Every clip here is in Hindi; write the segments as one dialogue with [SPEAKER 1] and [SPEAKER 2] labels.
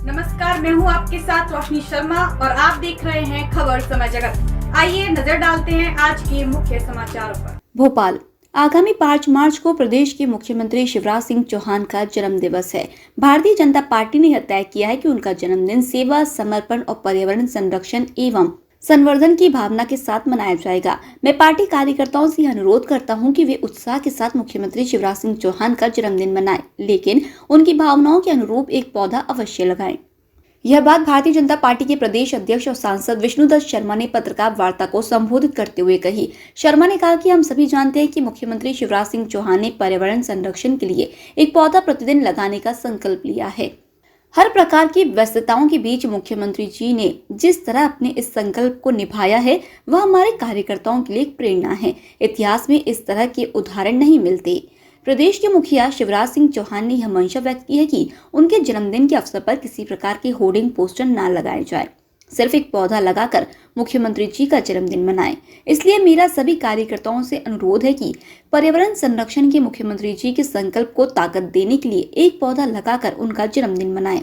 [SPEAKER 1] नमस्कार, मैं हूं आपके साथ रोशनी शर्मा और आप देख रहे हैं खबर समय जगत। आइए नजर डालते हैं आज के मुख्य समाचारों पर।
[SPEAKER 2] भोपाल, आगामी 5 मार्च को प्रदेश के मुख्यमंत्री शिवराज सिंह चौहान का जन्म दिवस है। भारतीय जनता पार्टी ने यह तय किया है कि उनका जन्मदिन सेवा, समर्पण और पर्यावरण संरक्षण एवं संवर्धन की भावना के साथ मनाया जाएगा। मैं पार्टी कार्यकर्ताओं से अनुरोध करता हूं कि वे उत्साह के साथ मुख्यमंत्री शिवराज सिंह चौहान का जन्मदिन मनाएं, लेकिन उनकी भावनाओं के अनुरूप एक पौधा अवश्य लगाएं। यह बात भारतीय जनता पार्टी के प्रदेश अध्यक्ष और सांसद विष्णुदत्त शर्मा ने पत्रकार वार्ता को संबोधित करते हुए कही। शर्मा ने कहा कि हम सभी जानते हैं कि मुख्यमंत्री शिवराज सिंह चौहान ने पर्यावरण संरक्षण के लिए एक पौधा प्रतिदिन लगाने का संकल्प लिया है। हर प्रकार की व्यस्तताओं के बीच मुख्यमंत्री जी ने जिस तरह अपने इस संकल्प को निभाया है, वह हमारे कार्यकर्ताओं के लिए एक प्रेरणा है। इतिहास में इस तरह के उदाहरण नहीं मिलते। प्रदेश के मुखिया शिवराज सिंह चौहान ने यह मंशा व्यक्त की है कि उनके जन्मदिन के अवसर पर किसी प्रकार के होर्डिंग पोस्टर न लगाए जाए, सिर्फ एक पौधा लगाकर मुख्यमंत्री जी का जन्मदिन मनाएं। इसलिए मेरा सभी कार्यकर्ताओं से अनुरोध है कि पर्यावरण संरक्षण के मुख्यमंत्री जी के संकल्प को ताकत देने के लिए एक पौधा लगाकर उनका जन्मदिन मनाएं।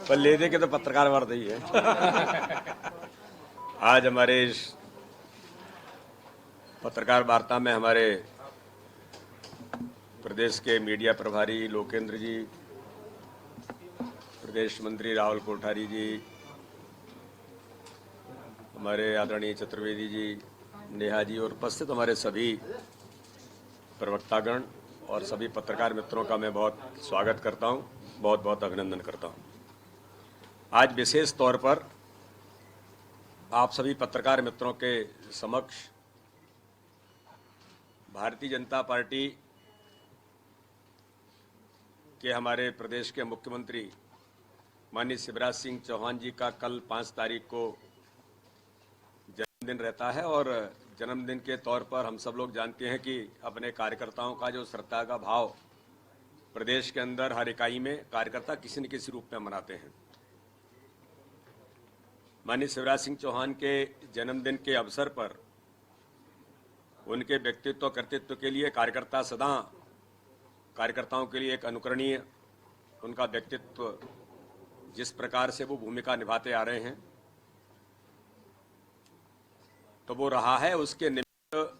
[SPEAKER 3] पर ले दे के तो पत्रकार वार्ता ही है। आज हमारे इस पत्रकार वार्ता में हमारे प्रदेश के मीडिया प्रभारी लोकेंद्र जी, प्रदेश मंत्री राहुल कोठारी जी, हमारे आदरणीय चतुर्वेदी जी, नेहा जी और उपस्थित हमारे सभी प्रवक्तागण और सभी पत्रकार मित्रों का मैं बहुत स्वागत करता हूं, बहुत बहुत अभिनंदन करता हूं। आज विशेष तौर पर आप सभी पत्रकार मित्रों के समक्ष भारतीय जनता पार्टी के हमारे प्रदेश के मुख्यमंत्री माननीय शिवराज सिंह चौहान जी का कल 5 तारीख को जन्मदिन रहता है और जन्मदिन के तौर पर हम सब लोग जानते हैं कि अपने कार्यकर्ताओं का जो श्रद्धा का भाव प्रदेश के अंदर हर इकाई में कार्यकर्ता किसी न किसी रूप में मनाते हैं। माननीय शिवराज सिंह चौहान के जन्मदिन के अवसर पर उनके व्यक्तित्व कर्तृत्व के लिए कार्यकर्ता सदा कार्यकर्ताओं के लिए एक अनुकरणीय उनका व्यक्तित्व जिस प्रकार से वो भूमिका निभाते आ रहे हैं तो वो रहा है। उसके निमित्त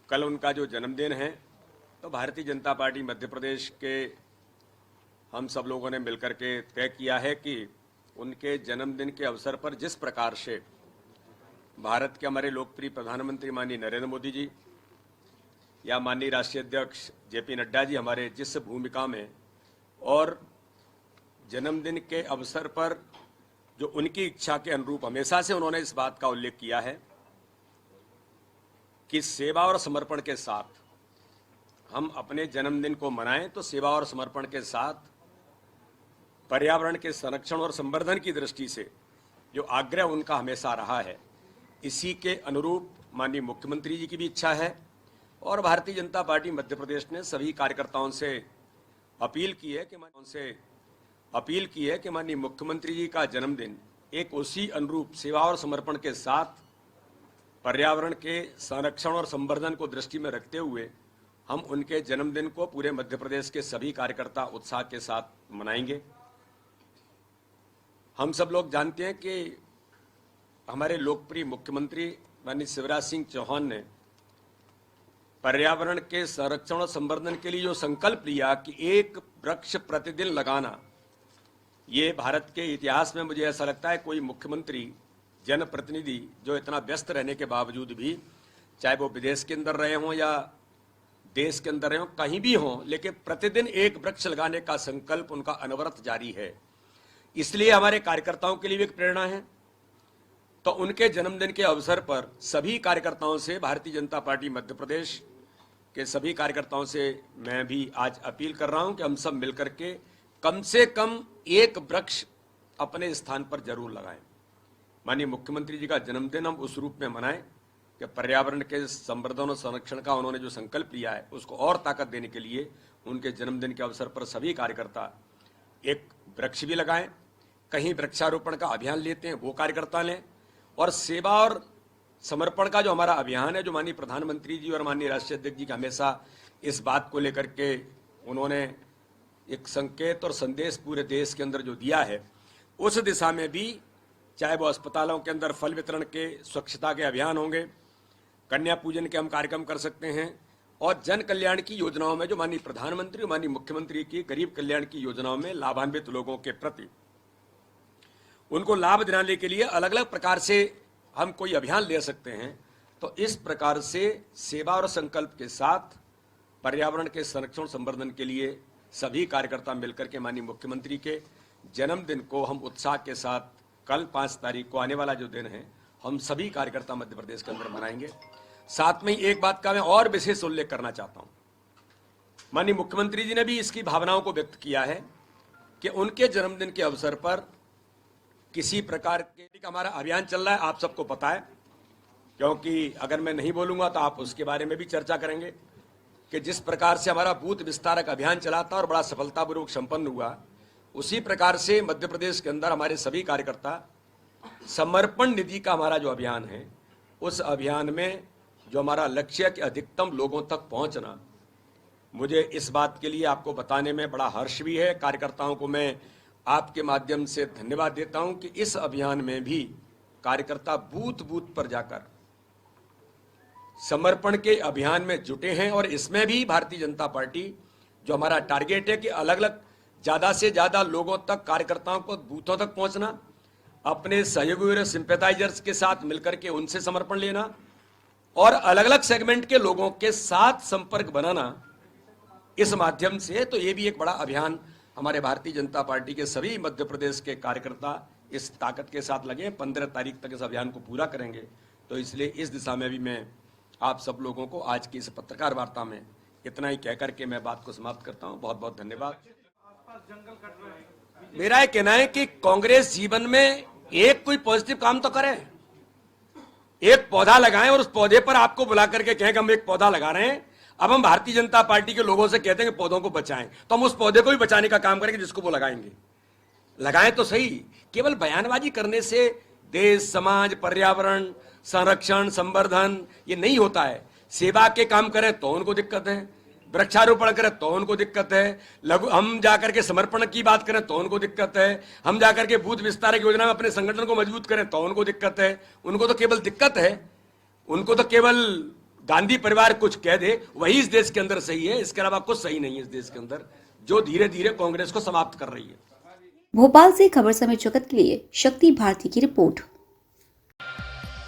[SPEAKER 3] कल उनका जो जन्मदिन है तो भारतीय जनता पार्टी मध्य प्रदेश के हम सब लोगों ने मिलकर के तय किया है कि उनके जन्मदिन के अवसर पर जिस प्रकार से भारत के हमारे लोकप्रिय प्रधानमंत्री माननीय नरेंद्र मोदी जी या माननीय राष्ट्रीय अध्यक्ष जेपी नड्डा जी हमारे जिस भूमिका में और जन्मदिन के अवसर पर जो उनकी इच्छा के अनुरूप हमेशा से उन्होंने इस बात का उल्लेख किया है कि सेवा और समर्पण के साथ हम अपने जन्मदिन को मनाएं, तो सेवा और समर्पण के साथ पर्यावरण के संरक्षण और संवर्धन की दृष्टि से जो आग्रह उनका हमेशा रहा है, इसी के अनुरूप माननीय मुख्यमंत्री जी की भी इच्छा है और भारतीय जनता पार्टी मध्य प्रदेश ने सभी कार्यकर्ताओं से अपील की है कि माननीय मुख्यमंत्री जी का जन्मदिन एक उसी अनुरूप सेवा और समर्पण के साथ पर्यावरण के संरक्षण और संवर्धन को दृष्टि में रखते हुए हम उनके जन्मदिन को पूरे मध्य प्रदेश के सभी कार्यकर्ता उत्साह के साथ मनाएंगे। हम सब लोग जानते हैं कि हमारे लोकप्रिय मुख्यमंत्री माननीय शिवराज सिंह चौहान ने पर्यावरण के संरक्षण और संवर्धन के लिए जो संकल्प लिया कि एक वृक्ष प्रतिदिन लगाना, ये भारत के इतिहास में मुझे ऐसा लगता है कोई मुख्यमंत्री जनप्रतिनिधि जो इतना व्यस्त रहने के बावजूद भी, चाहे वो विदेश के अंदर रहे हों या देश के अंदर रहे हों, कहीं भी हों, लेकिन प्रतिदिन एक वृक्ष लगाने का संकल्प उनका अनवरत जारी है। इसलिए हमारे कार्यकर्ताओं के लिए भी एक प्रेरणा है। तो उनके जन्मदिन के अवसर पर सभी कार्यकर्ताओं से, भारतीय जनता पार्टी मध्य प्रदेश के सभी कार्यकर्ताओं से मैं भी आज अपील कर रहा हूं कि हम सब मिलकर के कम से कम एक वृक्ष अपने स्थान पर जरूर लगाएं। माननीय मुख्यमंत्री जी का जन्मदिन हम उस रूप में मनाएं कि पर्यावरण के संवर्धन और संरक्षण का उन्होंने जो संकल्प लिया है उसको और ताकत देने के लिए उनके जन्मदिन के अवसर पर सभी कार्यकर्ता एक वृक्ष भी लगाएं, कहीं वृक्षारोपण का अभियान लेते हैं वो कार्यकर्ता लें, और सेवा और समर्पण का जो हमारा अभियान है, जो माननीय प्रधानमंत्री जी और माननीय राष्ट्रीय अध्यक्ष जी का हमेशा इस बात को लेकर के उन्होंने एक संकेत और संदेश पूरे देश के अंदर जो दिया है, उस दिशा में भी चाहे वो अस्पतालों के अंदर फल वितरण के, स्वच्छता के अभियान होंगे, कन्या पूजन के हम कार्यक्रम कर सकते हैं, और जन कल्याण की योजनाओं में जो माननीय प्रधानमंत्री और माननीय मुख्यमंत्री की गरीब कल्याण की योजनाओं में लाभान्वित लोगों के प्रति उनको लाभ दिलाने के लिए अलग अलग प्रकार से हम कोई अभियान ले सकते हैं। तो इस प्रकार से सेवा और संकल्प के साथ पर्यावरण के संरक्षण संवर्धन के लिए सभी कार्यकर्ता मिलकर के माननीय मुख्यमंत्री के जन्मदिन को हम उत्साह के साथ कल 5 तारीख को आने वाला जो दिन है, हम सभी कार्यकर्ता मध्य प्रदेश के अंदर मनाएंगे। साथ में ही एक बात का मैं और विशेष उल्लेख करना चाहता हूं, माननीय मुख्यमंत्री जी ने भी इसकी भावनाओं को व्यक्त किया है कि उनके जन्मदिन के अवसर पर किसी प्रकार के हमारा अभियान चल रहा है, आप सबको पता है, क्योंकि अगर मैं नहीं बोलूंगा तो आप उसके बारे में भी चर्चा करेंगे कि जिस प्रकार से हमारा बूथ विस्तारक अभियान चला था और बड़ा सफलतापूर्वक संपन्न हुआ, उसी प्रकार से मध्य प्रदेश के अंदर हमारे सभी कार्यकर्ता समर्पण निधि का हमारा जो अभियान है, उस अभियान में जो हमारा लक्ष्य है कि अधिकतम लोगों तक पहुंचना, मुझे इस बात के लिए आपको बताने में बड़ा हर्ष भी है। कार्यकर्ताओं को मैं आपके माध्यम से धन्यवाद देता हूं कि इस अभियान में भी कार्यकर्ता बूथ बूथ पर जाकर समर्पण के अभियान में जुटे हैं, और इसमें भी भारतीय जनता पार्टी जो हमारा टारगेट है कि अलग अलग ज्यादा से ज्यादा लोगों तक, कार्यकर्ताओं को बूथों तक पहुंचना, अपने सहयोगी और सिंपैथाइजर्स के साथ मिलकर के उनसे समर्पण लेना और अलग अलग सेगमेंट के लोगों के साथ संपर्क बनाना, इस माध्यम से तो ये भी एक बड़ा अभियान हमारे भारतीय जनता पार्टी के सभी मध्य प्रदेश के कार्यकर्ता इस ताकत के साथ लगे। 15 तारीख तक इस अभियान को पूरा करेंगे। तो इसलिए इस दिशा में भी मैं आप सब लोगों को आज की इस पत्रकार वार्ता में इतना ही कहकर के मैं बात को समाप्त करता हूं। बहुत बहुत धन्यवाद। मेरा ये कहना है कि कांग्रेस जीवन में एक कोई पॉजिटिव काम तो करे, एक पौधा लगाएं और उस पौधे पर आपको बुला करके कहें कि हम एक पौधा लगा रहे हैं। अब हम भारतीय जनता पार्टी के लोगों से कहते हैं कि पौधों को बचाएं, तो हम उस पौधे को भी बचाने का काम करेंगे जिसको वो लगाएंगे। लगाएं तो सही, केवल बयानबाजी करने से देश, समाज, पर्यावरण संरक्षण, संवर्धन ये नहीं होता है। सेवा के काम करें तो उनको दिक्कत है, वृक्षारोपण करें तो उनको दिक्कत है, हम जाकर के समर्पण की बात करें तो उनको दिक्कत है, हम जाकर के बूथ विस्तारक योजना में अपने संगठन को मजबूत करें तो उनको दिक्कत है। उनको तो केवल दिक्कत है, उनको तो केवल गांधी परिवार कुछ कह दे वही इस देश के अंदर सही है, इसके अलावा कुछ सही नहीं है इस देश के अंदर, जो धीरे धीरे कांग्रेस को समाप्त कर रही है।
[SPEAKER 2] भोपाल से खबर समय जगत के लिए शक्ति भारती की report.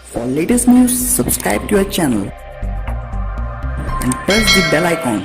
[SPEAKER 4] For latest news, subscribe to our channel and press the bell icon.